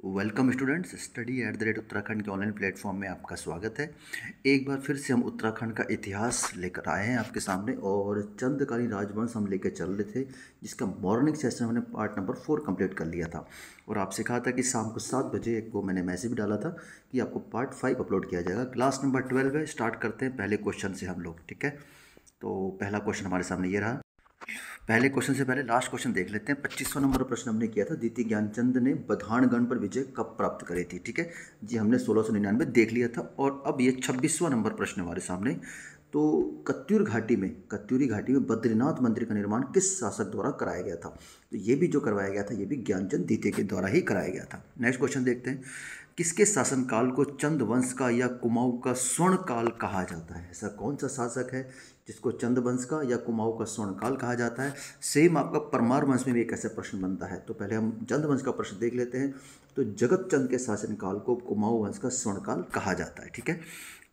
Welcome students, study at the rate Uttarakhand के online platform में आपका स्वागत है। एक बार फिर से हम उत्तराखंड का इतिहास लेकर आए हैं आपके सामने और चंदकालीन राजवंश हम लेकर चल रहे थे, जिसका मॉर्निंग सेशन हमने पार्ट नंबर 4 कंप्लीट कर लिया था। और आपसे कहा था कि शाम को 7 बजे एक वो मैंने मैसेज भी डाला था कि आपको पार्ट 5 अपलोड किया जाएगा। क्लास नंबर 12 है। स्टार्ट करते हैं पहले क्वेश्चन से हम लोग, ठीक है। तो पहला क्वेश्चन हमारे सामने ये रहा। पहले क्वेश्चन से पहले लास्ट क्वेश्चन देख लेते हैं। 25वां नंबर प्रश्न हमने किया था, द्वितीय ज्ञानचंद ने बधानगढ़ पर विजय कब प्राप्त करी थी, ठीक है जी। हमने 1699 देख लिया था। और अब ये 26वां नंबर प्रश्न हमारे सामने। तो कत्यूरी घाटी में बद्रीनाथ मंदिर का निर्माण किस शासक द्वारा कराया गया था? तो ये भी जो करवाया गया था ये भी ज्ञानचंद द्वितीय के द्वारा ही कराया गया था। नेक्स्ट क्वेश्चन देखते हैं। किसके शासनकाल को चंद वंश का या कुमाऊं का स्वर्ण काल कहा जाता है? ऐसा कौन सा शासक है जिसको चंद वंश का या कुमाऊं का स्वर्ण काल कहा जाता है? सेम आपका परमार वंश में भी एक ऐसा प्रश्न बनता है। तो पहले हम चंद वंश का प्रश्न देख लेते हैं। तो जगत चंद के शासनकाल को कुमाऊं वंश का स्वर्ण काल कहा जाता है, ठीक है।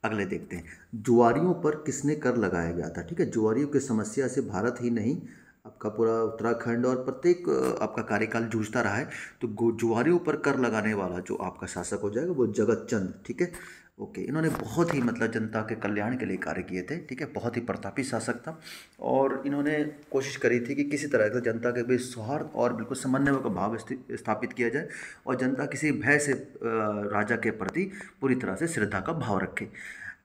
अगले देखते हैं। जुआरियों पर किसने कर लगाया गया था? ठीक है, जुआरियों की समस्या से भारत ही नहीं आपका पूरा उत्तराखंड और प्रत्येक आपका कार्यकाल जूझता रहा है। तो जुआरियों पर कर लगाने वाला जो आपका शासक हो जाएगा वो जगत चंद, ठीक है। ओके, इन्होंने बहुत ही मतलब जनता के कल्याण के लिए कार्य किए थे, ठीक है। बहुत ही प्रतापी शासक था और इन्होंने कोशिश करी थी कि किसी तरह से जनता के बीच सौहार्द और बिल्कुल समन्वय का भाव स्थापित किया जाए और जनता किसी भय से राजा के प्रति पूरी तरह से श्रद्धा का भाव रखे।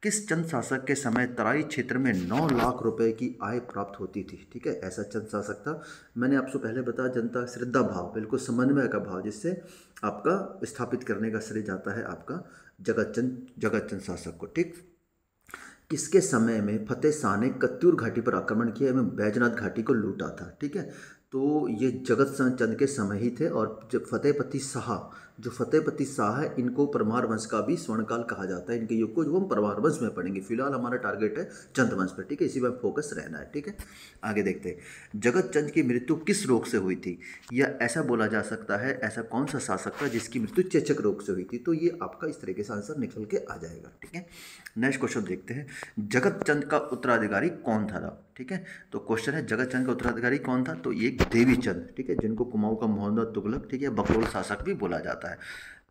किस चंद शासक के समय तराई क्षेत्र में 9 लाख रुपए की आय प्राप्त होती थी? ठीक है, ऐसा चंद शासक था। मैंने आपसे पहले बताया, जनता श्रद्धा भाव, बिल्कुल समन्वय का भाव, जिससे आपका स्थापित करने का श्रेय जाता है आपका जगत चंद शासक को, ठीक। किसके समय में फतेह शाह ने कत्यूर घाटी पर आक्रमण किया एवं बैजनाथ घाटी को लूटा था? ठीक है, तो ये जगत चंद के समय ही थे। और जब फतेहपति शाह है, इनको परमार वंश का भी स्वर्णकाल कहा जाता है। इनके युग को जो हम परमार वंश में पढ़ेंगे, फिलहाल हमारा टारगेट है चंद वंश पर, ठीक है। इसी पर फोकस रहना है, ठीक है। आगे देखते हैं। जगत चंद की मृत्यु किस रोग से हुई थी? या ऐसा बोला जा सकता है, ऐसा कौन सा शासक था जिसकी मृत्यु चेचक रोग से हुई थी? तो ये आपका इस तरीके से आंसर निकल के आ जाएगा, ठीक है। नेक्स्ट क्वेश्चन देखते हैं। जगत चंद का उत्तराधिकारी कौन था? ठीक है, तो क्वेश्चन है जगत चंद का उत्तराधिकारी कौन था? तो ये देवी चंद, ठीक है, जिनको कुमाऊं का मोहम्मद तुगलक, ठीक है, बकरोल शासक भी बोला जाता है।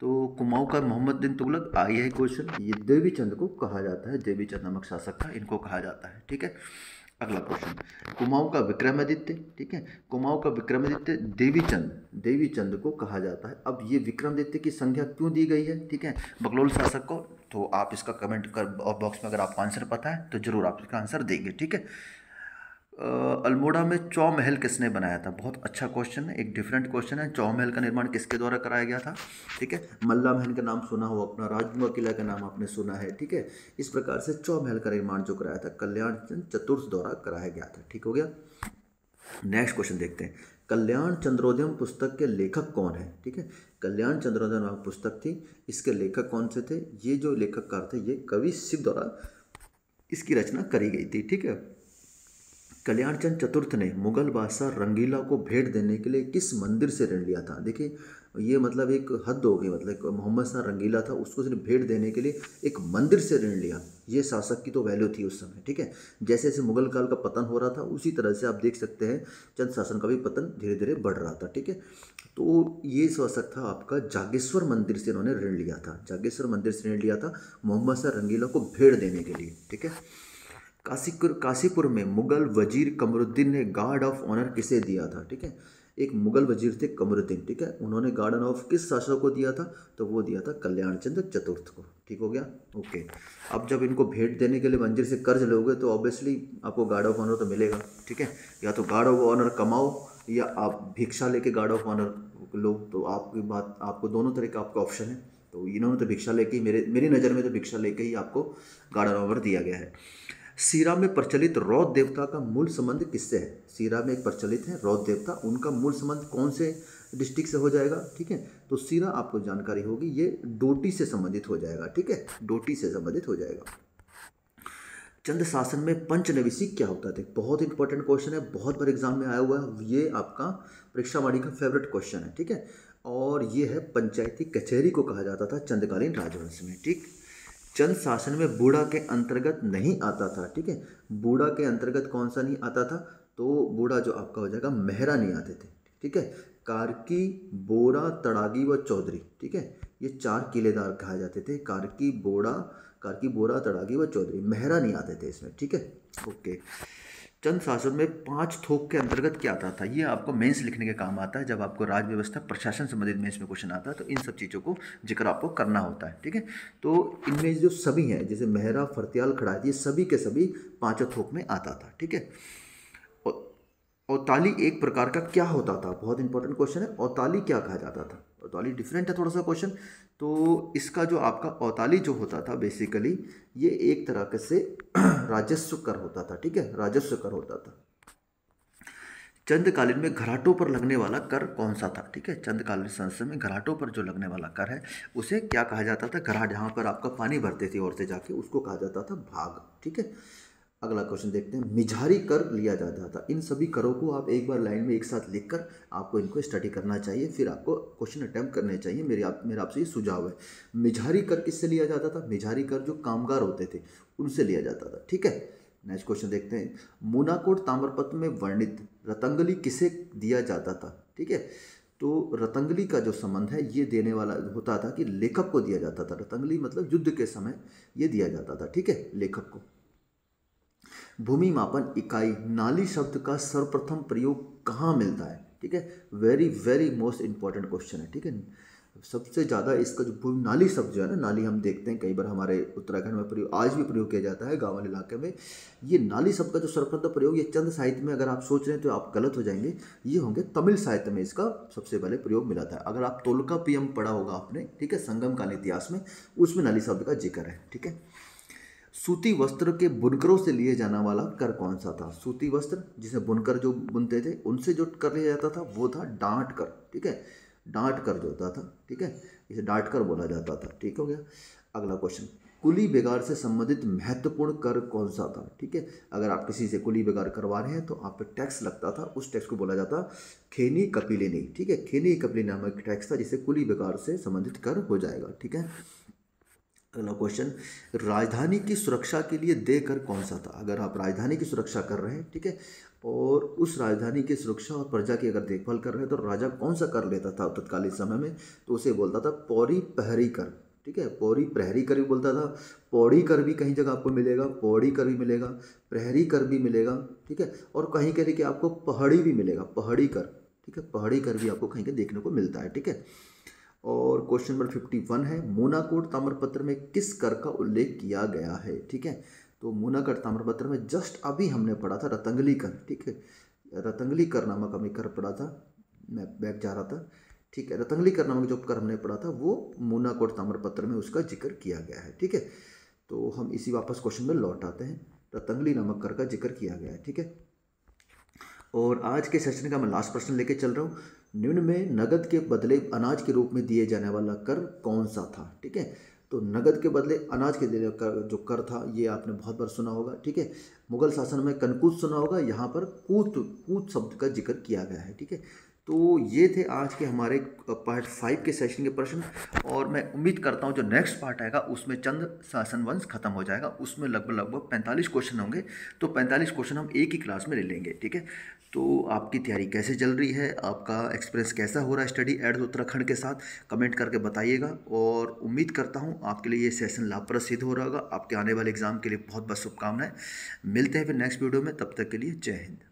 तो कुमाऊं का मोहम्मद बिन तुगलक आई है क्वेश्चन, ये देवी चंद को कहा जाता है। देवी चंद नामक शासक था, इनको कहा जाता है, ठीक है। अगला प्रश्न, कुमाऊं का विक्रमादित्य, ठीक है, कुमाऊं का विक्रमादित्य देवी चंद को कहा जाता है। अब ये विक्रमादित्य की संख्या क्यों दी गई है, ठीक है, बकलोल शासक को? तो आप इसका कमेंट कर बॉक्स में अगर आपको आंसर पता है तो जरूर आप इसका आंसर देंगे, ठीक है। अल्मोड़ा में चौमहल किसने बनाया था? बहुत अच्छा क्वेश्चन है, एक डिफरेंट क्वेश्चन है। चौमहल का निर्माण किसके द्वारा कराया गया था? ठीक है, मल्ला महल का नाम सुना हो अपना, राजमुआ किला का नाम आपने सुना है, ठीक है। इस प्रकार से चौमहल का निर्माण जो कराया था कल्याण चंद चतुर्थ द्वारा कराया गया था, ठीक हो गया। नेक्स्ट क्वेश्चन देखते हैं। कल्याण चंद्रोदयम पुस्तक के लेखक कौन है? ठीक है, कल्याण चंद्रोदयम नामक पुस्तक थी, इसके लेखक कौन से थे? ये जो लेखककार थे ये कवि शिव द्वारा इसकी रचना करी गई थी, ठीक है। कल्याणचंद चतुर्थ ने मुगल बादशाह रंगीला को भेंट देने के लिए किस मंदिर से ऋण लिया था? देखिए, ये मतलब एक हद हो गई। मतलब मोहम्मद शाह रंगीला था, उसको सिर्फ भेंट देने के लिए एक मंदिर से ऋण लिया। ये शासक की तो वैल्यू थी उस समय, ठीक है। जैसे जैसे मुगल काल का पतन हो रहा था उसी तरह से आप देख सकते हैं चंद शासन का भी पतन धीरे धीरे बढ़ रहा था, ठीक है। तो ये शासक था आपका जागेश्वर मंदिर से इन्होंने ऋण लिया था। जागेश्वर मंदिर से ऋण लिया था मोहम्मद शाह रंगीला को भेंट देने के लिए, ठीक है। काशीपुर में मुगल वजीर कमरुद्दीन ने गार्ड ऑफ ऑनर किसे दिया था? ठीक है, एक मुगल वजीर थे कमरुद्दीन, ठीक है, उन्होंने गार्ड ऑफ किस शासक को दिया था? तो वो दिया था कल्याण चंद चतुर्थ को, ठीक हो गया। ओके, अब जब इनको भेंट देने के लिए मंदिर से कर्ज लोगे तो ऑब्वियसली आपको गार्ड ऑफ ऑनर तो मिलेगा, ठीक है। या तो गार्ड ऑफ ऑनर कमाओ या आप भिक्षा लेके गार्ड ऑफ ऑनर लो। तो आपकी बात, आपको दोनों तरह का आपका ऑप्शन है। तो इन्होंने तो भिक्षा लेके ही, मेरी नज़र में तो भिक्षा लेके ही आपको गार्ड ऑफ ऑनर दिया गया है। सीरा में प्रचलित रौद्र देवता का मूल संबंध किससे है? सीरा में एक प्रचलित है रौद्र देवता, उनका मूल संबंध कौन से डिस्ट्रिक्ट से हो जाएगा? ठीक है, तो सीरा आपको जानकारी होगी ये डोटी से संबंधित हो जाएगा, ठीक है, डोटी से संबंधित हो जाएगा। चंद शासन में पंचनवीसी क्या होता था? बहुत इंपॉर्टेंट क्वेश्चन है, बहुत बार एग्जाम में आया हुआ है, ये आपका परीक्षा वाणी का फेवरेट क्वेश्चन है, ठीक है। और ये है पंचायती कचहरी को कहा जाता था चंदकालीन राजवंश में, ठीक। चंद शासन में बूढ़ा के अंतर्गत नहीं आता था, ठीक है। बूढ़ा के अंतर्गत कौन सा नहीं आता था? तो बूढ़ा जो आपका हो जाएगा मेहरा नहीं आते थे, ठीक है। कार्की, बोरा, तड़ागी व चौधरी, ठीक है, ये 4 किलेदार कहा जाते थे। कार्की, बोरा, तड़ागी व चौधरी। मेहरा नहीं आते थे इसमें, ठीक है। ओके। चंद शासन में 5 थोक के अंतर्गत क्या आता था? ये आपको मेंस लिखने के काम आता है जब आपको राज्य व्यवस्था प्रशासन संबंधित मेंस में क्वेश्चन आता है, तो इन सब चीज़ों को जिक्र आपको करना होता है, ठीक है। तो इनमें जो सभी हैं, जैसे मेहरा, फरतियाल, खड़ाजी, ये सभी के सभी 5 थोक में आता था, ठीक है। औताली एक प्रकार का क्या होता था? बहुत इंपॉर्टेंट क्वेश्चन है। औताली क्या कहा जाता था? औताली डिफरेंट है थोड़ा सा क्वेश्चन। तो इसका जो आपका औताली जो होता था बेसिकली, ये एक तरह से राजस्व कर होता था, ठीक है, राजस्व कर होता था। चंदकालीन में घराटों पर लगने वाला कर कौन सा था? ठीक है, चंदकालीन संसद में घराटों पर जो लगने वाला कर है उसे क्या कहा जाता था? घराट जहाँ पर आपका पानी भरते थे और से जाके, उसको कहा जाता था भाग, ठीक है। अगला क्वेश्चन देखते हैं। मिझारी कर लिया जाता था। इन सभी करों को आप एक बार लाइन में एक साथ लिखकर आपको इनको स्टडी करना चाहिए, फिर आपको क्वेश्चन अटेम्प्ट करने चाहिए। मेरा आपसे ये सुझाव है। मिझारी कर किससे लिया जाता था? मिझारी कर जो कामगार होते थे उनसे लिया जाता था, ठीक है। नेक्स्ट क्वेश्चन देखते हैं। मूनाकोट ताम्रपत्र में वर्णित रतंगली किसे दिया जाता था? ठीक है, तो रतंगली का जो संबंध है ये देने वाला होता था कि लेखक को दिया जाता था। रतंगली मतलब युद्ध के समय ये दिया जाता था, ठीक है, लेखक को। भूमि मापन इकाई नाली शब्द का सर्वप्रथम प्रयोग कहाँ मिलता है? ठीक है, very very most important question है, ठीक है। सबसे ज़्यादा इसका जो भूमि नाली शब्द जो है ना, नाली हम देखते हैं कई बार हमारे उत्तराखंड में प्रयोग, आज भी प्रयोग किया जाता है गाँव वाले इलाके में। ये नाली शब्द का जो सर्वप्रथम प्रयोग, ये चंद साहित्य में अगर आप सोच रहे हैं तो आप गलत हो जाएंगे। ये होंगे तमिल साहित्य में इसका सबसे पहले प्रयोग मिला था। अगर आप तोलकाप्पियम पढ़ा होगा आपने, ठीक है, संगम कालीन इतिहास में, उसमें नाली शब्द का जिक्र है, ठीक है। सूती वस्त्र के बुनकरों से लिए जाने वाला कर कौन सा था? सूती वस्त्र जिसे बुनकर जो बुनते थे उनसे जो कर लिया जाता था वो था डांट कर, ठीक है, डांट कर जो होता था, ठीक है, इसे डांट कर बोला जाता था, ठीक हो गया। अगला क्वेश्चन। कुली बेगार से संबंधित महत्वपूर्ण कर कौन सा था? ठीक है, अगर आप किसी से कुली बेगार करवा रहे हैं तो आप पे टैक्स लगता था, उस टैक्स को बोला जाता खेनी कपिलिनी, ठीक है, खेनी कपिलिनी नामक टैक्स था जिसे कुली बेगार से संबंधित कर हो जाएगा, ठीक है। अगला क्वेश्चन। राजधानी की सुरक्षा के लिए देय कर कौन सा था? अगर आप राजधानी की सुरक्षा कर रहे हैं, ठीक है, और उस राजधानी की सुरक्षा और प्रजा की अगर देखभाल कर रहे हैं तो राजा कौन सा कर लेता था तत्कालीन समय में? तो उसे बोलता था पौड़ी प्रहरी कर, ठीक है, पौड़ी प्रहरी कर भी बोलता था। पौड़ी कर भी कहीं जगह आपको मिलेगा, पौड़ी कर भी मिलेगा, प्रहरी कर भी मिलेगा, ठीक है, और कहीं कहीं कि आपको पहाड़ी भी मिलेगा, पहाड़ी कर, ठीक है, पहाड़ी कर भी आपको कहीं कहीं देखने को मिलता है, ठीक है। और क्वेश्चन नंबर 51 है। मूनाकोट ताम्रपत्र में किस कर का उल्लेख किया गया है? ठीक है, तो मूनाकोट ताम्रपत्र में जस्ट अभी हमने पढ़ा था रतंगली कर, ठीक है, रतंगली कर नामक हमने कर पढ़ा था, मैं बैक जा रहा था, ठीक है, रतंगली कर नामक जो कर हमने पढ़ा था वो मूनाकोट ताम्रपत्र में उसका जिक्र किया गया है, ठीक है। तो हम इसी वापस क्वेश्चन में लौट आते हैं। रतंगली नामक कर का जिक्र किया गया है, ठीक है। और आज के सेशन का मैं लास्ट प्रश्न लेके चल रहा हूँ। निम्न में नगद के बदले अनाज के रूप में दिए जाने वाला कर कौन सा था? ठीक है, तो नगद के बदले अनाज के दिए कर जो कर था ये आपने बहुत बार सुना होगा, ठीक है। मुगल शासन में कनकूत सुना होगा, यहाँ पर कूत कूत शब्द का जिक्र किया गया है, ठीक है। तो ये थे आज के हमारे पार्ट 5 के सेशन के प्रश्न, और मैं उम्मीद करता हूँ जो नेक्स्ट पार्ट आएगा उसमें चंद शासन वंश खत्म हो जाएगा, उसमें लगभग 45 क्वेश्चन होंगे। तो 45 क्वेश्चन हम एक ही क्लास में ले लेंगे, ठीक है। तो आपकी तैयारी कैसे चल रही है, आपका एक्सपीरियंस कैसा हो रहा है स्टडी एट उत्तराखंड के साथ, कमेंट करके बताइएगा। और उम्मीद करता हूँ आपके लिए ये सेशन लाभप्रद सिद्ध हो रहा होगा। आपके आने वाले एग्जाम के लिए बहुत बहुत शुभकामनाएं। मिलते हैं फिर नेक्स्ट वीडियो में, तब तक के लिए जय हिंद।